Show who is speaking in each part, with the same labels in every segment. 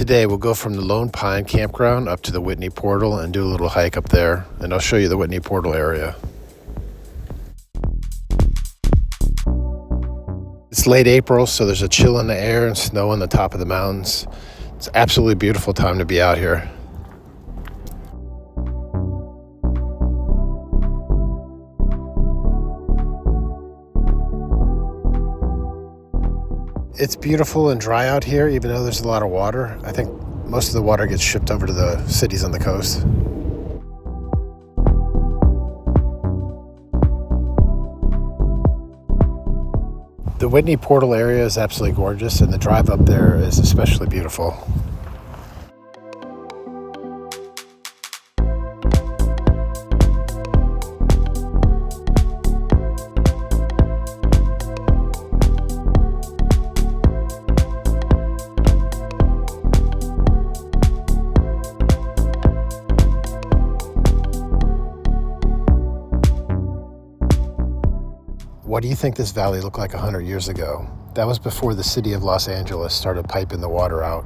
Speaker 1: Today we'll go from the Lone Pine campground up to the Whitney Portal and do a little hike up there, and I'll show you the Whitney Portal area. It's late April, so there's a chill in the air and snow on the top of the mountains. It's an absolutely beautiful time to be out here. It's beautiful and dry out here, even though there's a lot of water. I think most of the water gets shipped over to the cities on the coast. The Whitney Portal area is absolutely gorgeous, and the drive up there is especially beautiful. What do you think this valley looked like 100 years ago? That was before the city of Los Angeles started piping the water out.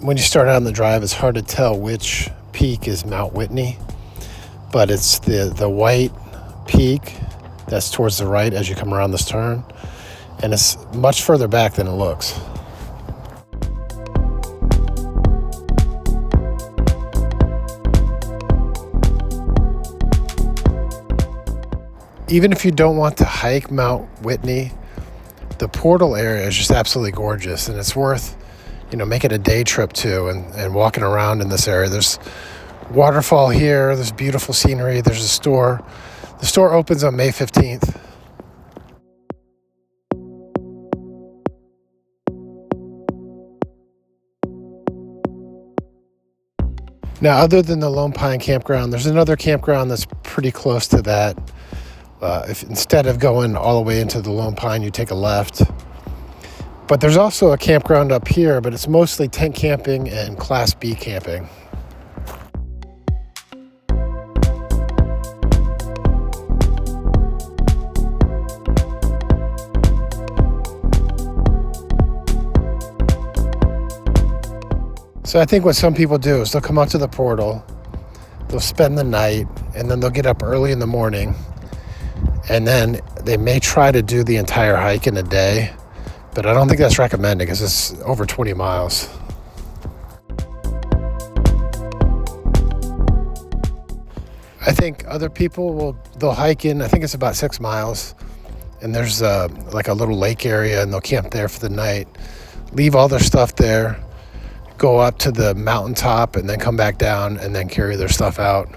Speaker 1: When you start out on the drive, it's hard to tell which peak is Mount Whitney. But it's the white peak that's towards the right as you come around this turn, and it's much further back than it looks. Even if you don't want to hike Mount Whitney, the portal area is just absolutely gorgeous, and it's worth, making a day trip to and walking around in this area. There's waterfall here, there's beautiful scenery, there's a store. The store opens on May 15th. Now, other than the Lone Pine campground, there's another campground that's pretty close to that. If instead of going all the way into the Lone Pine, you take a left. But there's also a campground up here, but it's mostly tent camping and Class B camping. So I think what some people do is they'll come out to the portal, they'll spend the night, and then they'll get up early in the morning, and then they may try to do the entire hike in a day, but I don't think that's recommended because it's over 20 miles. I think other people they'll hike in, I think it's about 6 miles, and there's like a little lake area, and they'll camp there for the night, leave all their stuff there, go up to the mountaintop, and then come back down and then carry their stuff out.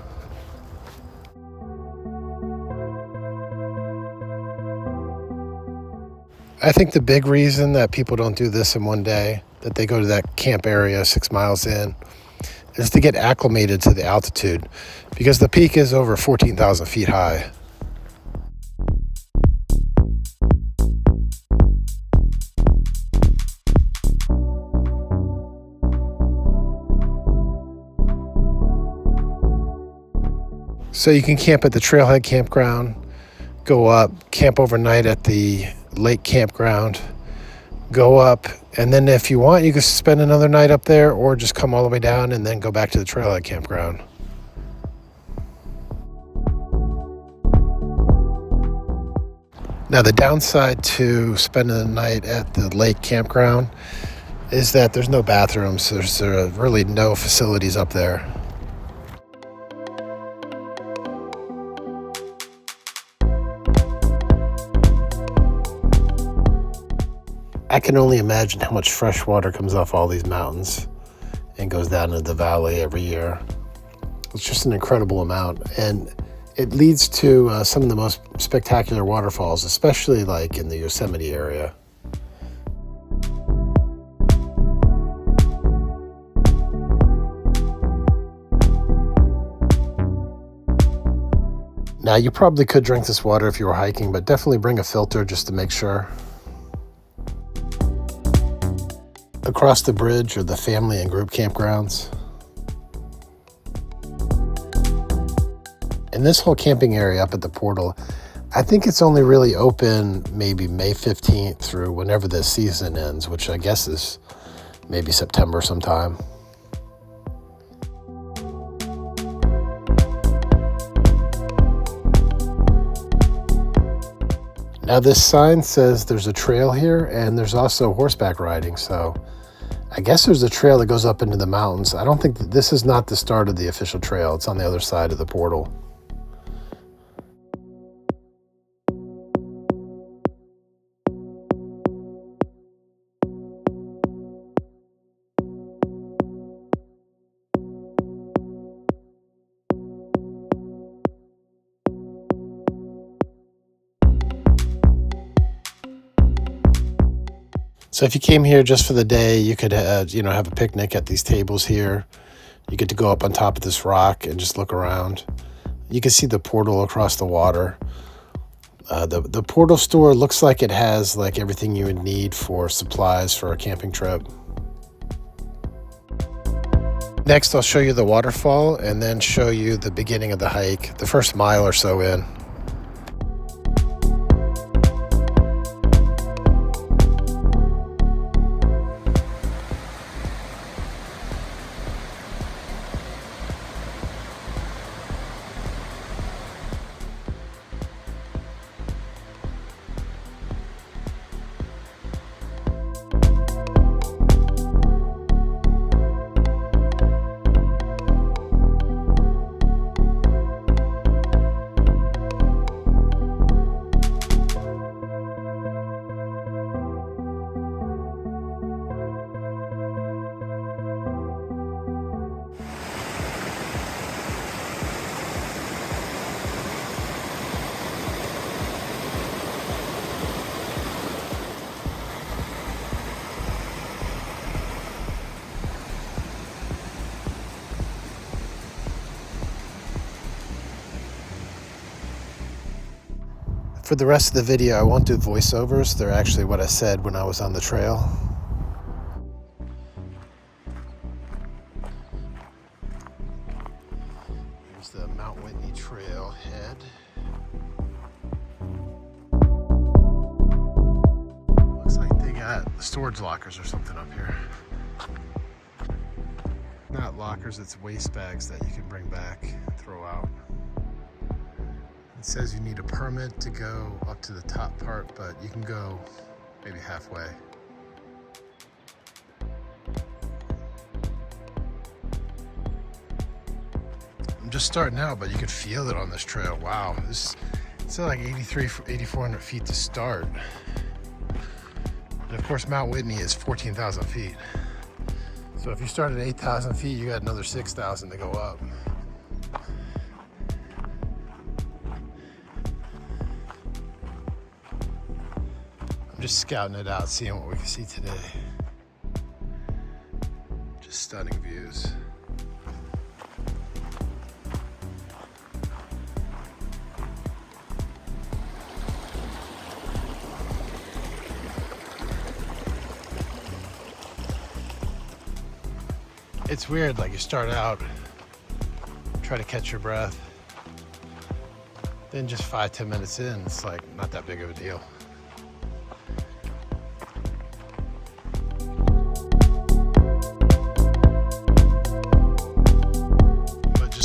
Speaker 1: I think the big reason that people don't do this in one day, that they go to that camp area 6 miles in, is to get acclimated to the altitude, because the peak is over 14,000 feet high. So you can camp at the Trailhead campground, go up, camp overnight at the lake campground, go up, and then if you want, you can spend another night up there, or just come all the way down and then go back to the Trailhead campground. Now, the downside to spending the night at the lake campground is that there's no bathrooms. There's really no facilities up there. I can only imagine how much fresh water comes off all these mountains and goes down into the valley every year. It's just an incredible amount, and it leads to some of the most spectacular waterfalls, especially like in the Yosemite area. Now, you probably could drink this water if you were hiking, but definitely bring a filter just to make sure. Across the bridge are the family and group campgrounds. And this whole camping area up at the portal, I think it's only really open maybe May 15th through whenever the season ends, which I guess is maybe September sometime. Now this sign says there's a trail here and there's also horseback riding, so I guess there's a trail that goes up into the mountains. I don't think that this is not the start of the official trail. It's on the other side of the portal. So if you came here just for the day, you could have a picnic at these tables here. You get to go up on top of this rock and just look around. You can see the portal across the water. The portal store looks like it has like everything you would need for supplies for a camping trip. Next, I'll show you the waterfall and then show you the beginning of the hike, the first mile or so in. For the rest of the video, I won't do voiceovers. They're actually what I said when I was on the trail. Here's the Mount Whitney Trail head. Looks like they got storage lockers or something up here. Not lockers, it's waste bags that you can bring back and throw out. It says you need a permit to go up to the top part, but you can go maybe halfway. I'm just starting out, but you can feel it on this trail. Wow, it's like 8,400 feet to start. And of course, Mount Whitney is 14,000 feet. So if you start at 8,000 feet, you got another 6,000 to go up. Just scouting it out, seeing what we can see today. Just stunning views. It's weird, like you start out, try to catch your breath, then just 5-10 minutes in, it's like not that big of a deal.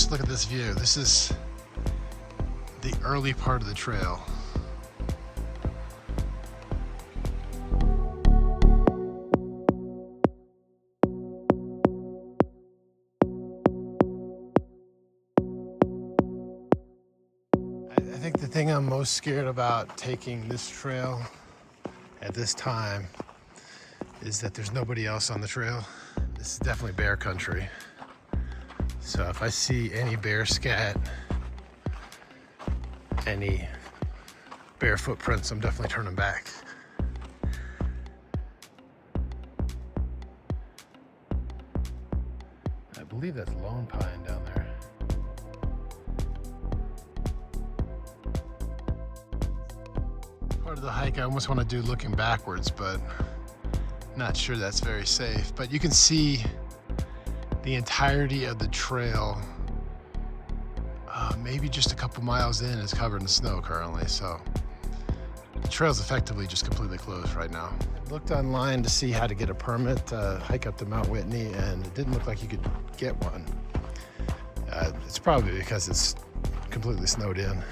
Speaker 1: Look at this view. This is the early part of the trail. I think the thing I'm most scared about taking this trail at this time is that there's nobody else on the trail. This is definitely bear country. So if I see any bear scat, any bear footprints, I'm definitely turning back. I believe that's lone pine down there. Part of the hike I almost want to do looking backwards, but Not sure that's very safe, but you can see the entirety of the trail. Maybe just a couple miles in is covered in snow currently, so the trail's effectively just completely closed right now. I looked online to see how to get a permit to hike up to Mount Whitney, and it didn't look like you could get one. It's probably because it's completely snowed in.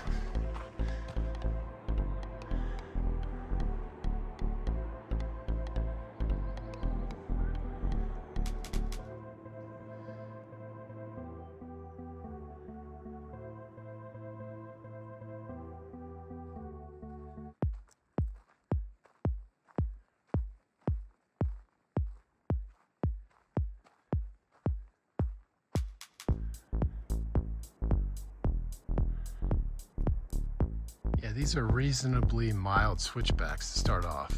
Speaker 1: Yeah, these are reasonably mild switchbacks to start off.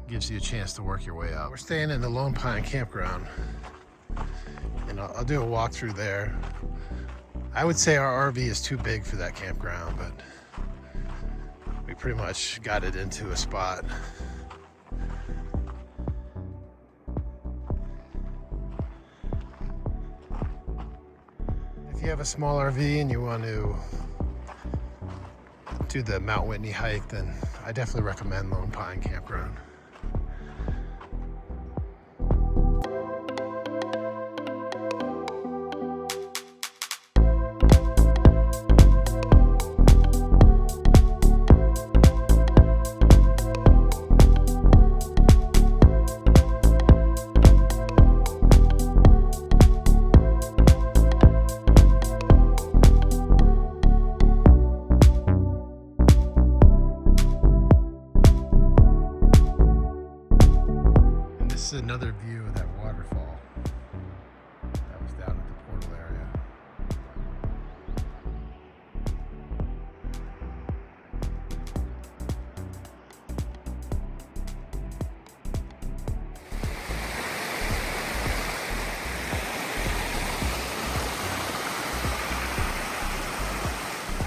Speaker 1: Gives you a chance to work your way up. We're staying in the Lone Pine campground, and I'll do a walk through there. I would say our RV is too big for that campground, but we pretty much got it into a spot. If you have a small RV and you want to do the Mount Whitney hike, then I definitely recommend Lone Pine Campground. This is another view of that waterfall that was down at the portal area.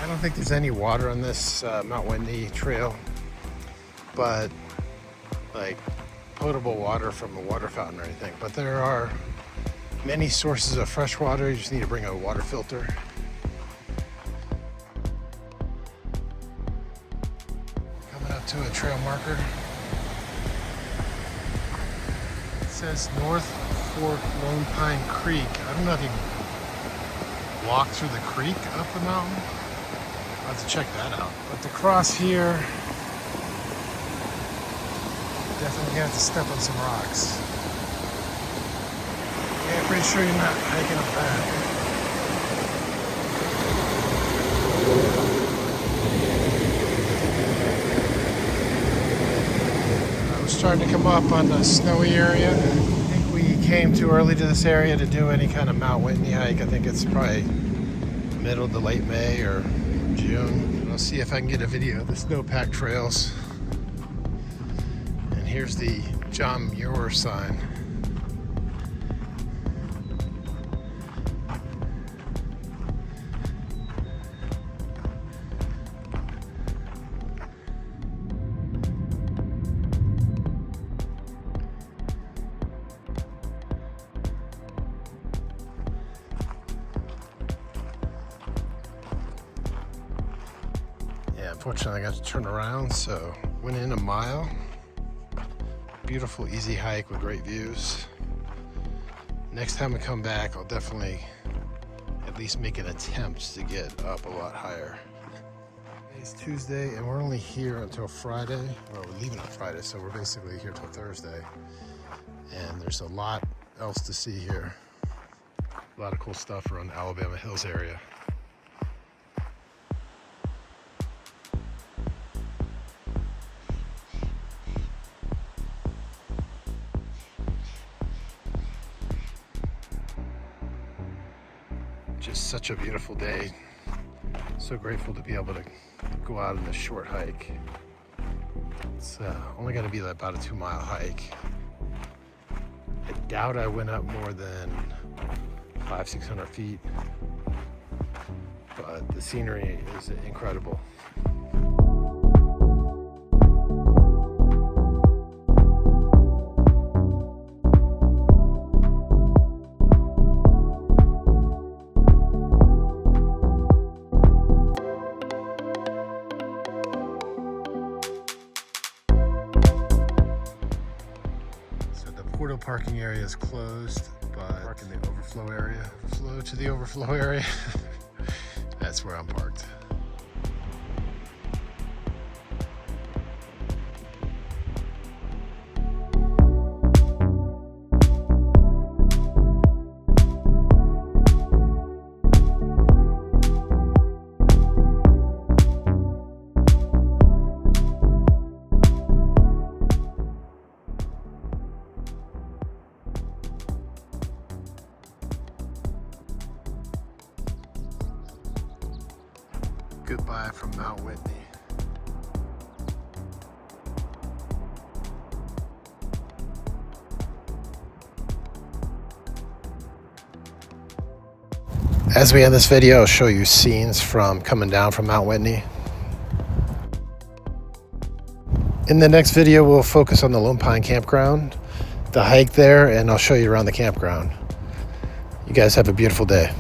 Speaker 1: I don't think there's any water on this Mount Whitney trail, but like potable water from a water fountain or anything, but there are many sources of fresh water. You just need to bring a water filter. Coming up to a trail marker. It says North Fork Lone Pine Creek. I don't know if you can walk through the creek up the mountain. I'll have to check that out. But to cross here, definitely gonna have to step on some rocks. Yeah, I'm pretty sure you're not hiking up that. I was starting to come up on the snowy area. I think we came too early to this area to do any kind of Mount Whitney hike. I think it's probably middle to late May or June. I'll see if I can get a video of the snowpack trails. Here's the John Muir sign. Yeah, unfortunately I got to turn around, so went in a mile. Beautiful, easy hike with great views. Next time I come back, I'll definitely at least make an attempt to get up a lot higher. It's Tuesday, and we're only here until Friday. Well, we're leaving on Friday, so we're basically here till Thursday. And there's a lot else to see here. A lot of cool stuff around the Alabama Hills area. Just such a beautiful day. So grateful to be able to go out on this short hike. It's only going to be about a 2-mile hike. I doubt I went up more than 500-600 feet, but the scenery is incredible. parking area is closed, but park in the overflow area. Flow to the overflow area. That's where I'm parked. Goodbye from Mount Whitney. As we end this video, I'll show you scenes from coming down from Mount Whitney. In the next video, we'll focus on the Lone Pine Campground, the hike there, and I'll show you around the campground. You guys have a beautiful day.